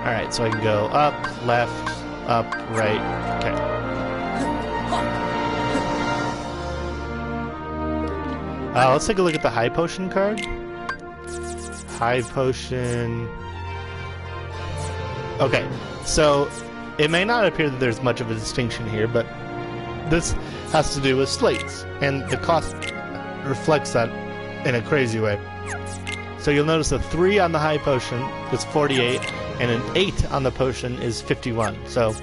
Alright, so I can go up, left, up, right. Okay. Let's take a look at the high potion card. High potion. Okay, so it may not appear that there's much of a distinction here, but this has to do with slates, and the cost reflects that in a crazy way. So you'll notice a 3 on the high potion is 48, and an 8 on the potion is 51. So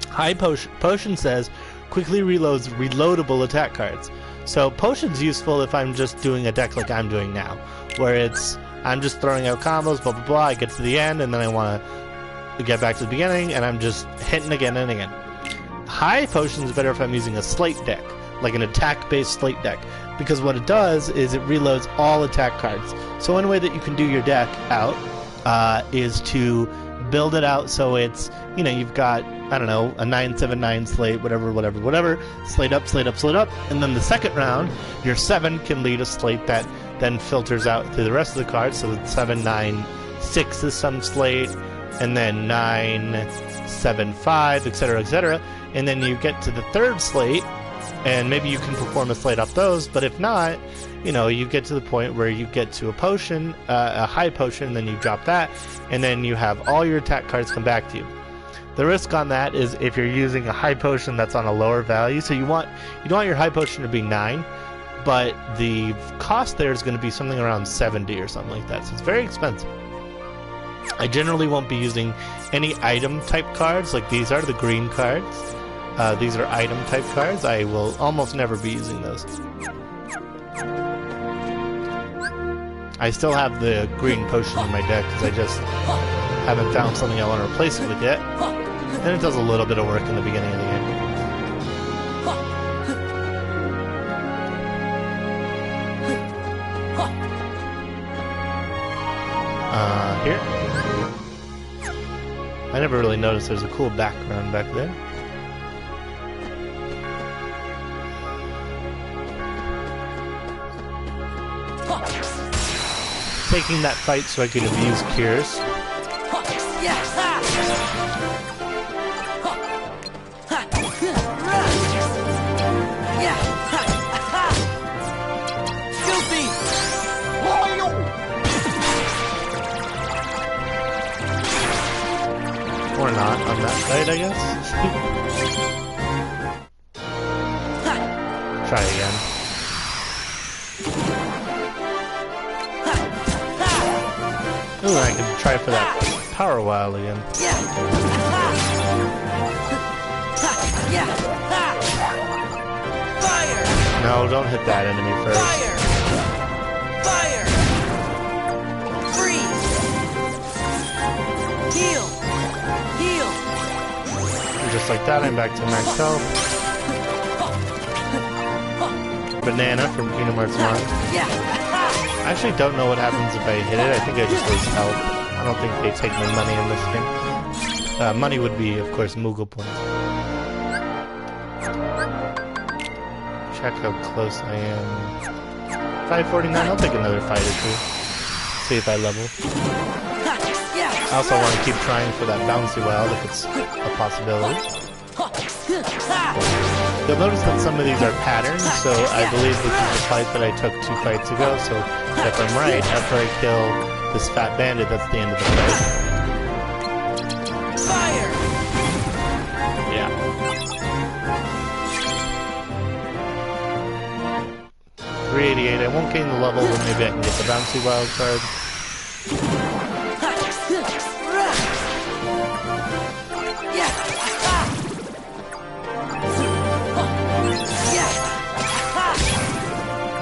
high potion says quickly reloads reloadable attack cards. So potion's useful if I'm just doing a deck like I'm doing now, where it's I'm just throwing out combos, blah blah blah, I get to the end and then I want to get back to the beginning and I'm just hitting again and again. High potion's better if I'm using a slate deck, like an attack-based slate deck, because what it does is it reloads all attack cards. So one way that you can do your deck out is to build it out so it's, you know, you've got, I don't know, a 9/7/9 slate, whatever, slate up, and then the second round, your 7 can lead a slate that then filters out through the rest of the cards, so that 7/9/6 is some slate, and then 9/7/5, etc., and then you get to the third slate, and maybe you can perform a slate off those, but if not, you know, you get to the point where you get to a potion, a high potion, and then you drop that, and then you have all your attack cards come back to you. The risk on that is if you're using a high potion that's on a lower value, so you don't want your high potion to be 9, but the cost there is going to be something around 70 or something like that, so it's very expensive. I generally won't be using any item type cards, like these are the green cards. These are item type cards. I will almost never be using those. I still have the green potion in my deck because I just haven't found something I want to replace it with yet. And it does a little bit of work in the beginning of the game. Here. I never really noticed there's a cool background back there. Taking that fight so I could abuse cures. Or not on that side, I guess. Try again. Ooh, I can try for that power wile again. Fire! No, don't hit that enemy first. Fire! Fire! Freeze! Heal! Heal! Just like that, I'm back to max health. Banana from Kingdom Hearts 1. I actually don't know what happens if I hit it. I think I just lose health. I don't think they take my money in this game. Money would be, of course, Moogle points. Check how close I am. 549, I'll take another fight or two. See if I level. I also want to keep trying for that bouncy wild if it's a possibility. You'll notice that some of these are patterns, so I believe this is the fight that I took 2 fights ago, so if I'm right, after I kill this fat bandit, that's the end of the fight. Fire! Yeah. 388, I won't gain the level, but maybe I can get the bouncy wild card.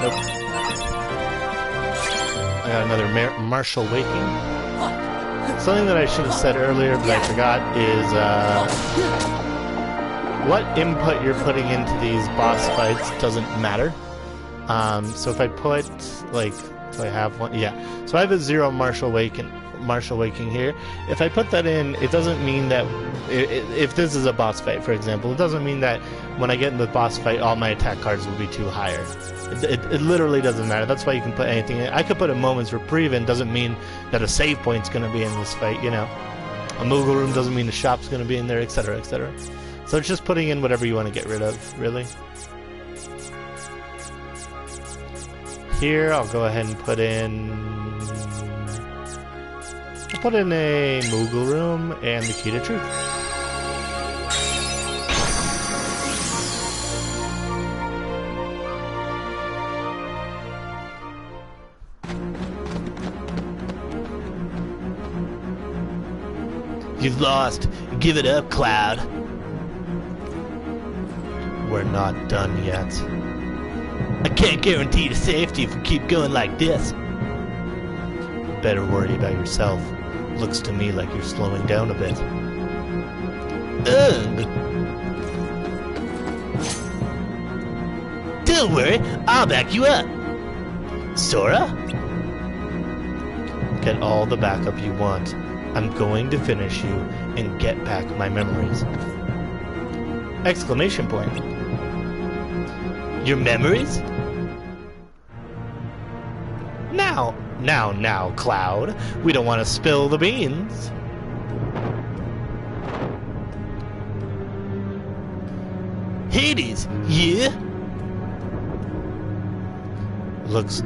Nope. I got another martial waking. Something that I should have said earlier, but I forgot, is what input you're putting into these boss fights doesn't matter. So if I put, like, do I have one? Yeah. So I have a 0 martial waking here. If I put that in, it doesn't mean that if this is a boss fight, for example, it doesn't mean that when I get in the boss fight, all my attack cards will be too higher. It literally doesn't matter. That's why you can put anything in. I could put a moment's reprieve in. Doesn't mean that a save point's going to be in this fight, you know. A Moogle room doesn't mean a shop's going to be in there, etc., etc. So it's just putting in whatever you want to get rid of, really. Here, I'll go ahead and put in... I'll put in a Moogle room and the key to truth. You've lost. Give it up, Cloud. We're not done yet. I can't guarantee the safety if we keep going like this. Better worry about yourself. Looks to me like you're slowing down a bit. Ugh. Don't worry, I'll back you up. Sora? Get all the backup you want. I'm going to finish you and get back my memories. Exclamation point. Your memories? Now, Cloud. We don't want to spill the beans. Hades, yeah? Looks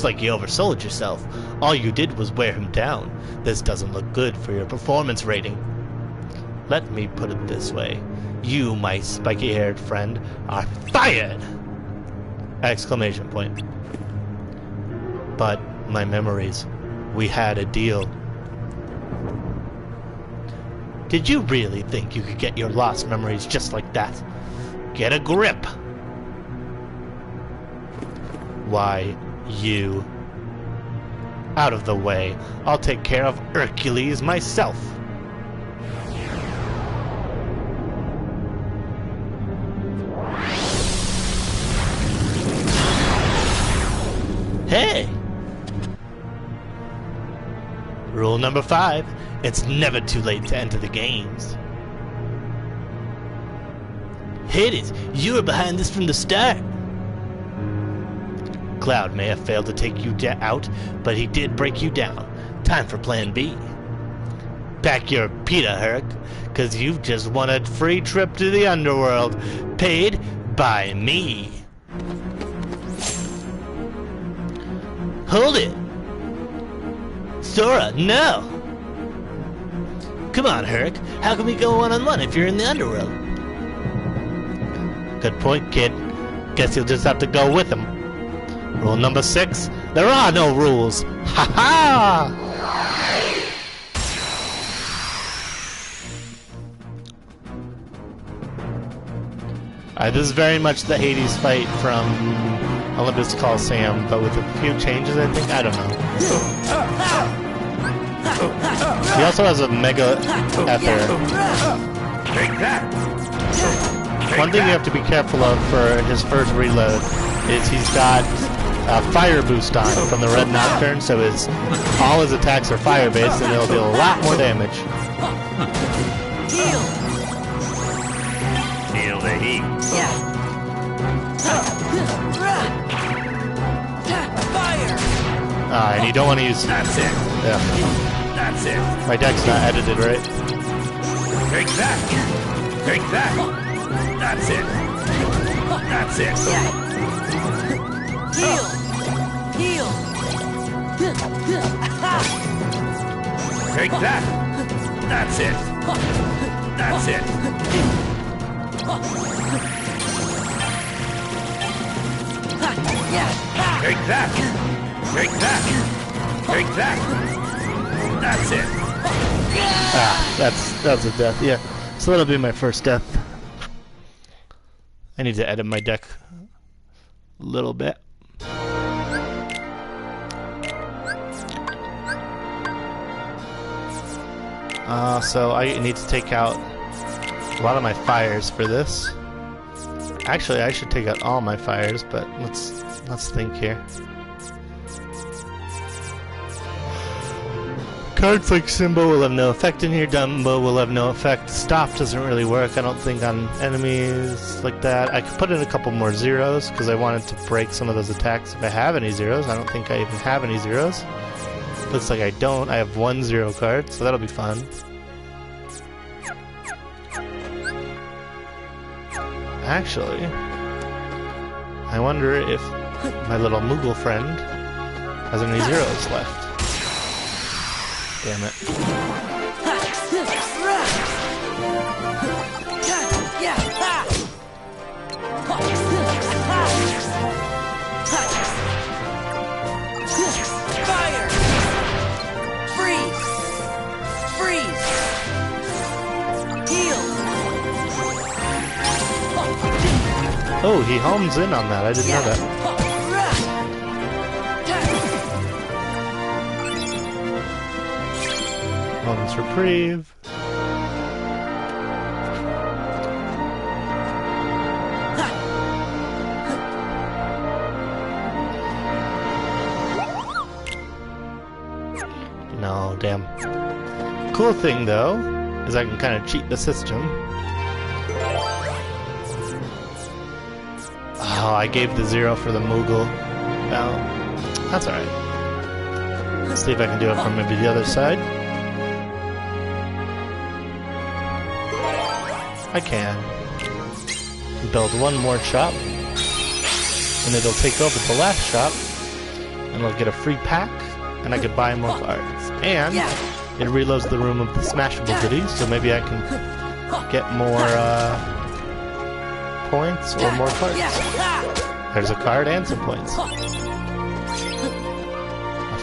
like you oversold yourself. All you did was wear him down. This doesn't look good for your performance rating. Let me put it this way. You, my spiky-haired friend, are fired! Exclamation point. But my memories. We had a deal. Did you really think you could get your lost memories just like that? Get a grip! Why, you... Out of the way. I'll take care of Hercules myself. Hey! Rule number 5. It's never too late to enter the games. Hades, you were behind this from the start. Cloud may have failed to take you out, but he did break you down. Time for plan B. Pack your pita, Herc, cause you've just won a free trip to the underworld, paid by me. Hold it! Sora, no! Come on, Herc. How can we go one-on-one if you're in the underworld? Good point, kid. Guess you'll just have to go with him. Rule number 6. There are no rules. Ha ha! This is very much the Hades fight from Olympus Coliseum, but with a few changes, I think. I don't know. He also has a mega ether. One thing you have to be careful of for his first reload is he's got a fire boost on from the Red Nocturne, so all his attacks are fire-based, and it'll do a lot more damage. Feel the heat. Yeah. Fire! And you don't want to use... That's it. Yeah. That's it. My deck's not edited, right? Take that. Take that. That's it. That's it. Yeah. Heal! Heal! Take that. That's it. That's it. Yeah. Take that. Take that. Take that. That's it. That's a death, yeah. So that'll be my first death. I need to edit my deck a little bit. So I need to take out a lot of my fires for this. Actually, I should take out all my fires, but let's think here. Cards like Simba will have no effect in here. Dumbo will have no effect. Stop doesn't really work, I don't think, on enemies like that. I could put in a couple more zeros because I wanted to break some of those attacks if I have any zeros. I don't think I even have any zeros. Looks like I don't. I have 1 0 card, so that'll be fun. Actually, I wonder if my little Moogle friend has any zeros left. Damn it. Fire! Freeze! Freeze! Heal! Oh, he homes in on that. I didn't know that. Moment's reprieve. No, damn. Cool thing though is I can kind of cheat the system. Oh, I gave the 0 for the Moogle. No, that's alright. Let's see if I can do it from maybe the other side. I can. Build one more shop, and it'll take over the last shop, and I'll get a free pack, and I could buy more cards. And it reloads the room of the smashable goodies, so maybe I can get more points or more cards. There's a card and some points. A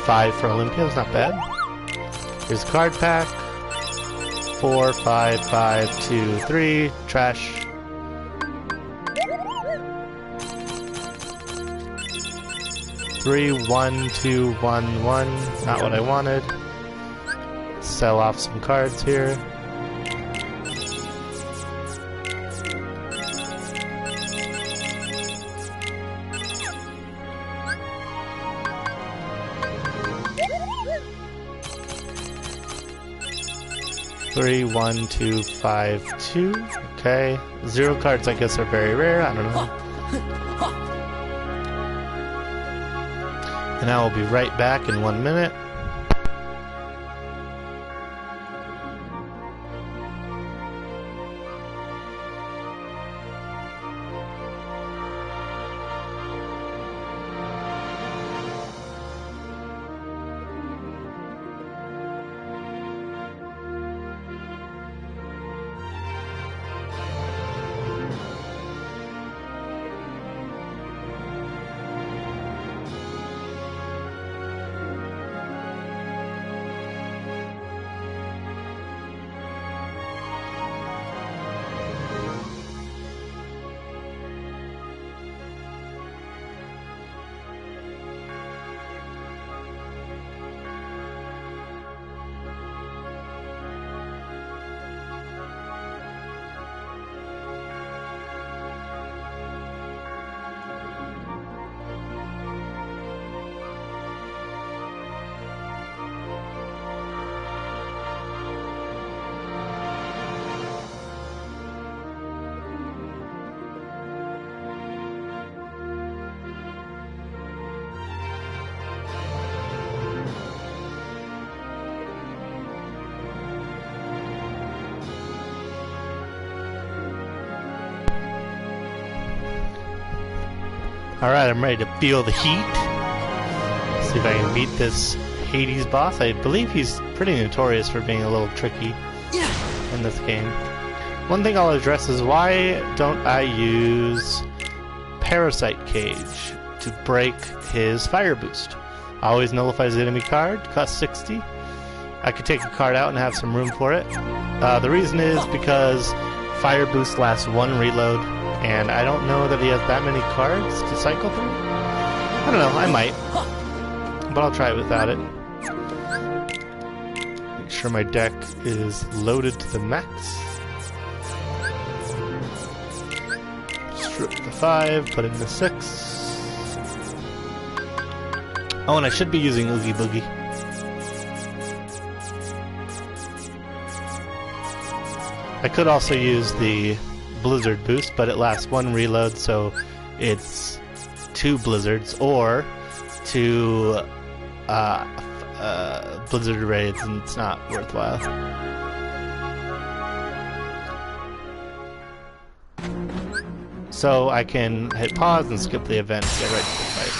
5 for Olympia is not bad. Here's a card pack. 4, 5, 5, 2, 3. Trash. Three, 1, 2, 1, 1. Not what I wanted. Sell off some cards here. Three, 1, 2, 5, 2. Okay. 0 cards, I guess, are very rare. I don't know. And I will be right back in 1 minute. Alright, I'm ready to feel the heat. See if I can beat this Hades boss. I believe he's pretty notorious for being a little tricky in this game. One thing I'll address is why don't I use Parasite Cage to break his fire boost? Always nullifies the enemy card, costs 60. I could take a card out and have some room for it. The reason is because fire boost lasts 1 reload, and I don't know that he has that many cards to cycle through. I don't know, I might. But I'll try it without it. Make sure my deck is loaded to the max. Strip the 5, put in the 6. Oh, and I should be using Oogie Boogie. I could also use the Blizzard boost, but it lasts 1 reload, so it's 2 blizzards, or 2 blizzard raids, and it's not worthwhile. so I can hit pause and skip the event and get right to the fight.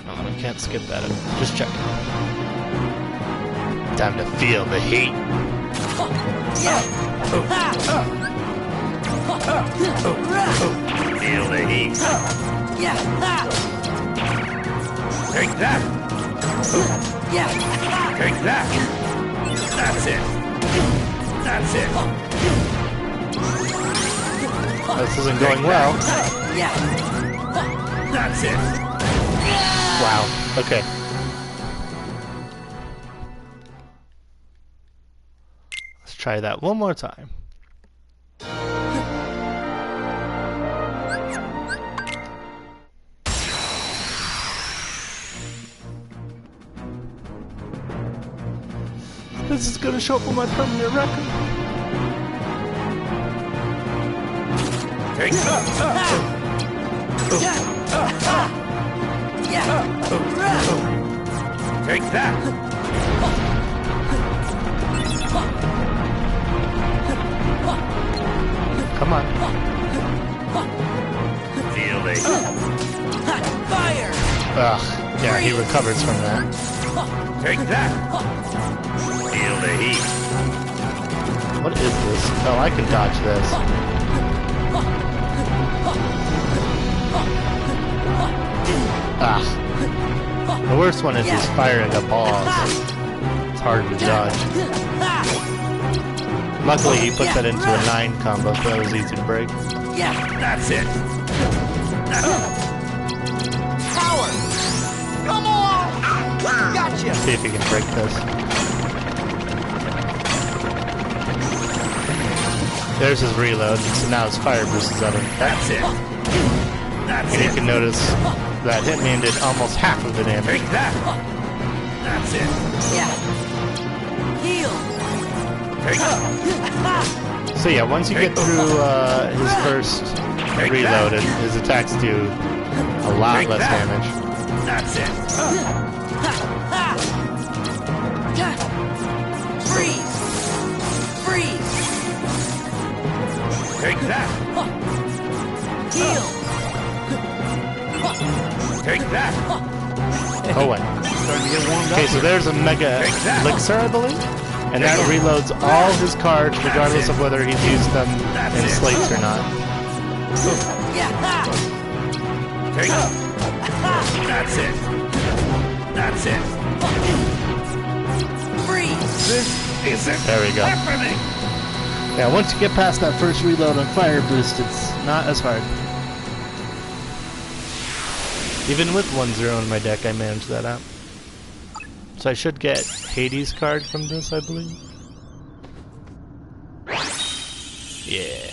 No, I can't skip that. Just check. Time to feel the heat. Feel the heat. Take that. Take that. That's it. That's it. This isn't going well. That's it. Wow. Okay. Let's try that one more time. This is gonna show up on my permanent record. Take that. Take that. Come on. Feel the Fire! Ugh. Yeah, he recovers from that. Take that. Feel the heat. What is this? Oh, I can dodge this. Ah. The worst one is just firing a ball. It's hard to dodge. Luckily, he puts that into a 9 combo, so that was easy to break. That's it. Power! Come on! Gotcha! See if he can break this. There's his reload, so now his fire boost is out of That's it. That's and you it. can notice that Hitman did almost half of the damage. Take that. That's it. Heal! Take that. So yeah, once you get through his first reload, his attacks do a lot Take less that. damage. That's it. Freeze! Freeze! Take that. Heal! Take that. Oh wait. Starting to get warmed Okay, so there's a Mega Take that. Elixir, I believe, and that reloads all his cards regardless of whether he's used them in slates or not. Take that. That's it. That's it. Freeze! This isn't There we go. happening. Yeah, once you get past that first reload on fire boost, it's not as hard. Even with 1-0 in my deck, I managed that out. So I should get Hades card from this, I believe. Yeah.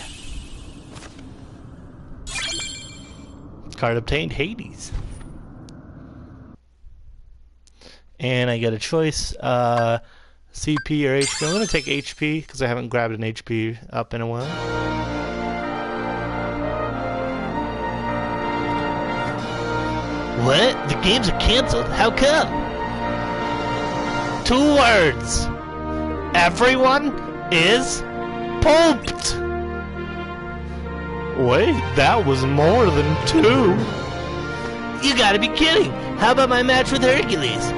Card obtained, Hades. And I get a choice, CP or HP. I'm going to take HP because I haven't grabbed an HP up in a while. What? The games are canceled? How come? 2 words. Everyone is pooped. Wait, that was more than 2. You gotta be kidding. How about my match with Hercules?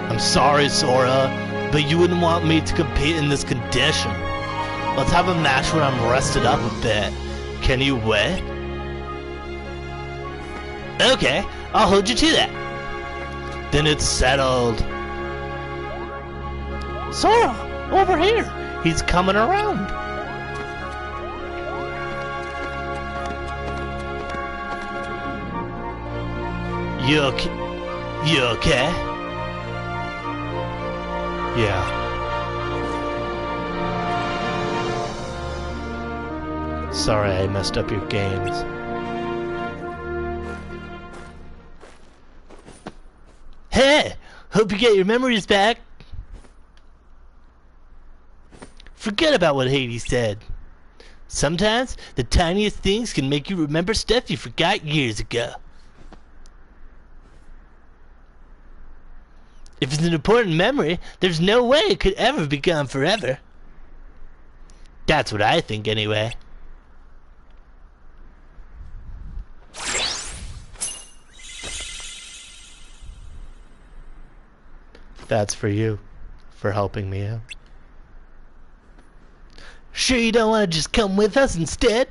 I'm sorry, Sora, but you wouldn't want me to compete in this condition. Let's have a match when I'm rested up a bit. Can you wait? Okay, I'll hold you to that. Then it's settled. Sora, over here. He's coming around. You okay? Yeah. Sorry I messed up your games. Hey! Hope you get your memories back. Forget about what Hades said. Sometimes, the tiniest things can make you remember stuff you forgot years ago. If it's an important memory, there's no way it could ever be gone forever. That's what I think, anyway. That's for you, for helping me out. Sure you don't want to just come with us instead?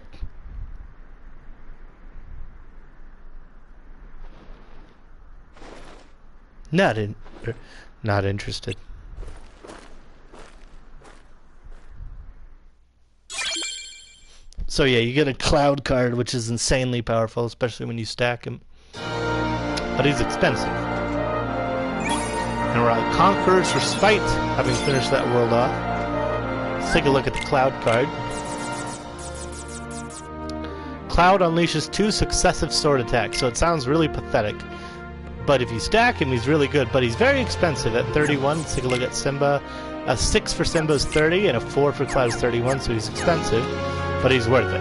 Not interested. So yeah, you get a cloud card, which is insanely powerful, especially when you stack him. But he's expensive. And we're at Conqueror's Respite, having finished that world off. Let's take a look at the Cloud card. Cloud unleashes 2 successive sword attacks, so it sounds really pathetic. But if you stack him, he's really good. But he's very expensive at 31. Let's take a look at Simba. A 6 for Simba is 30, and a 4 for Cloud is 31, so he's expensive. But he's worth it.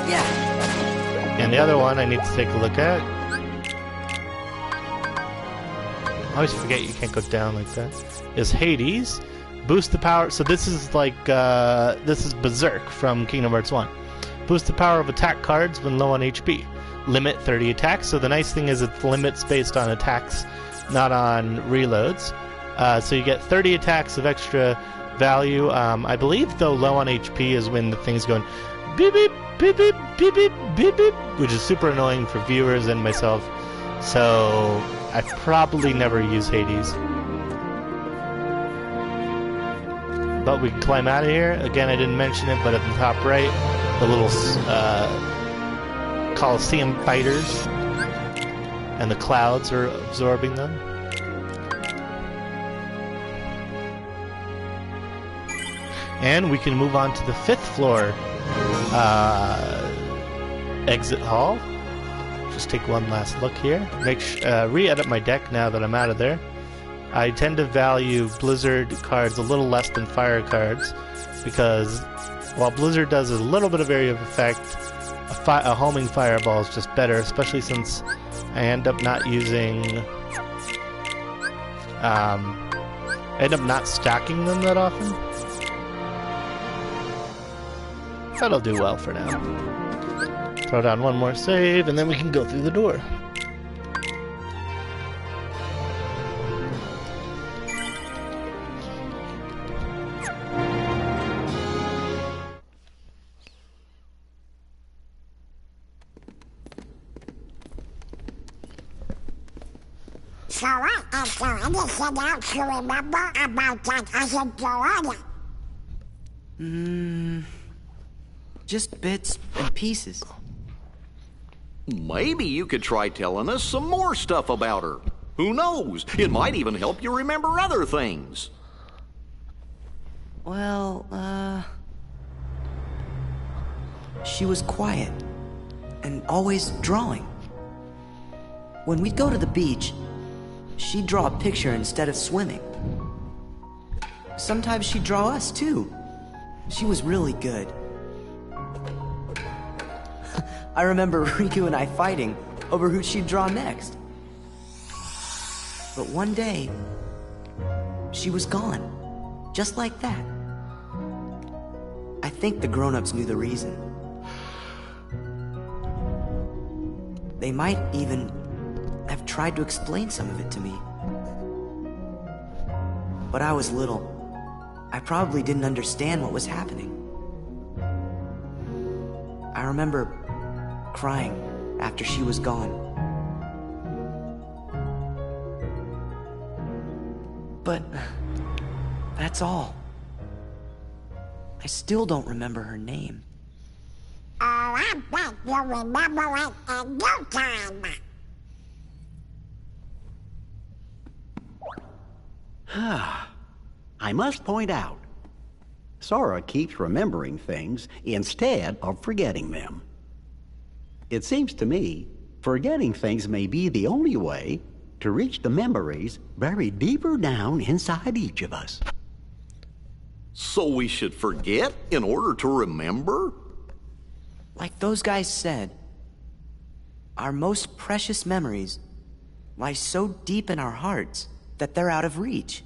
Yeah. And the other one I need to take a look at. I always forget you can't go down like that. Is Hades. Boost the power. So this is like this is Berserk from Kingdom Hearts 1. Boost the power of attack cards when low on HP. Limit 30 attacks. So the nice thing is it limits based on attacks, not on reloads. So you get 30 attacks of extra value. I believe though low on HP is when the thing's going beep beep beep beep beep beep beep beep, which is super annoying for viewers and myself. So I probably never use Hades. But we can climb out of here. Again, I didn't mention it, but at the top right, the little Coliseum fighters and the clouds are absorbing them. And we can move on to the 5th floor exit hall. Just take one last look here. Re-edit my deck now that I'm out of there. I tend to value Blizzard cards a little less than Fire cards because while Blizzard does a little bit of area of effect, a homing fireball is just better, especially since I end up not using... I end up not stacking them that often. That'll do well for now. Throw down one more save, and then we can go through the door. So what after I set out to remember about that other Joanna? Just bits and pieces. Maybe you could try telling us some more stuff about her. Who knows? It might even help you remember other things. Well, she was quiet and always drawing. When we'd go to the beach, she'd draw a picture instead of swimming. Sometimes she'd draw us too. She was really good. I remember Riku and I fighting over who she'd draw next. But one day, she was gone. Just like that. I think the grown-ups knew the reason. They might even have tried to explain some of it to me. But I was little. I probably didn't understand what was happening. I remember crying after she was gone. But that's all. I still don't remember her name. Oh, I bet you'll remember it in no time. I must point out, Sora keeps remembering things instead of forgetting them. It seems to me, forgetting things may be the only way to reach the memories buried deeper down inside each of us. So we should forget in order to remember? Like those guys said, our most precious memories lie so deep in our hearts that they're out of reach.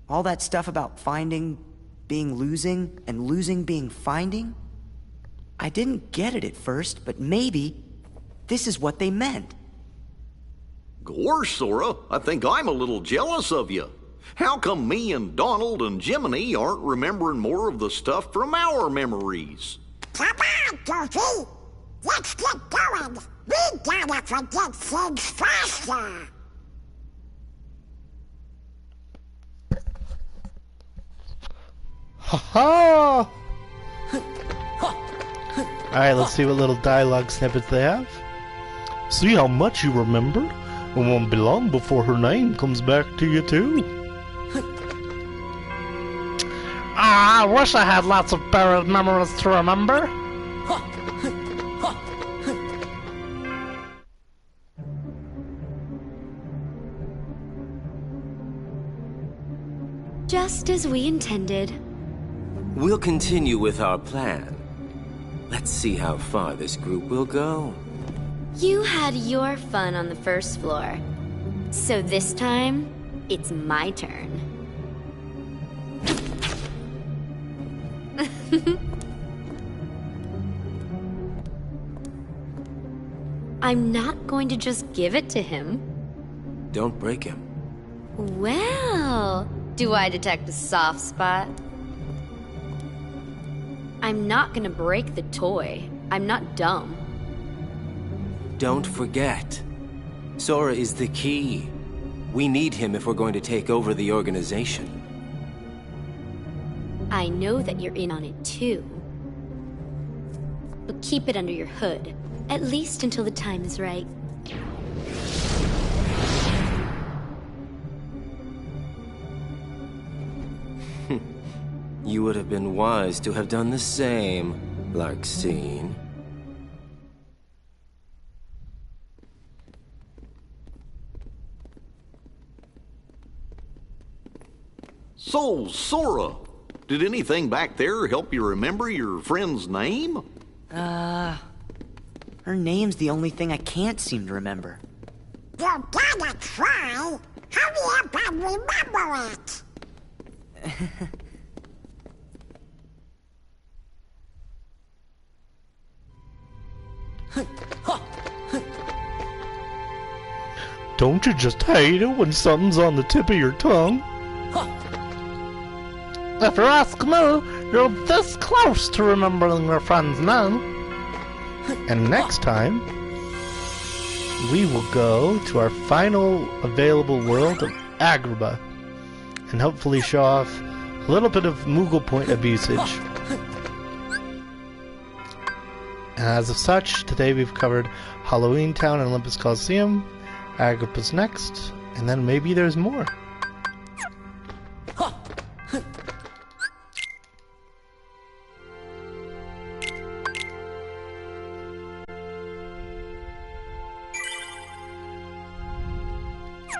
All that stuff about finding being losing and losing being finding. I didn't get it at first, but maybe this is what they meant. Gosh, Sora, I think I'm a little jealous of you. How come me and Donald and Jiminy aren't remembering more of the stuff from our memories? Come on, Goofy. Let's get going. We gotta forget things faster. Ha-ha! Alright, let's see what little dialogue snippets they have. See how much you remember? It won't be long before her name comes back to you too. I wish I had lots of buried memories to remember. Just as we intended. We'll continue with our plan. Let's see how far this group will go. You had your fun on the first floor. So this time, it's my turn. I'm not going to just give it to him. Don't break him. Well, do I detect a soft spot? I'm not gonna break the toy. I'm not dumb. Don't forget, Sora is the key. We need him if we're going to take over the organization. I know that you're in on it too. But keep it under your hood, at least until the time is right. You would have been wise to have done the same, Larxene. So, Sora, did anything back there help you remember your friend's name? Her name's the only thing I can't seem to remember. You gotta try. Hurry up and remember it. Don't you just hate it when something's on the tip of your tongue? If you ask me, you're this close to remembering your friend's name. And next time, we will go to our final available world of Agrabah, and hopefully show off a little bit of Moogle Point abusage. As of such, today we've covered Halloween Town and Olympus Coliseum. Agrabah's next, and then maybe there's more.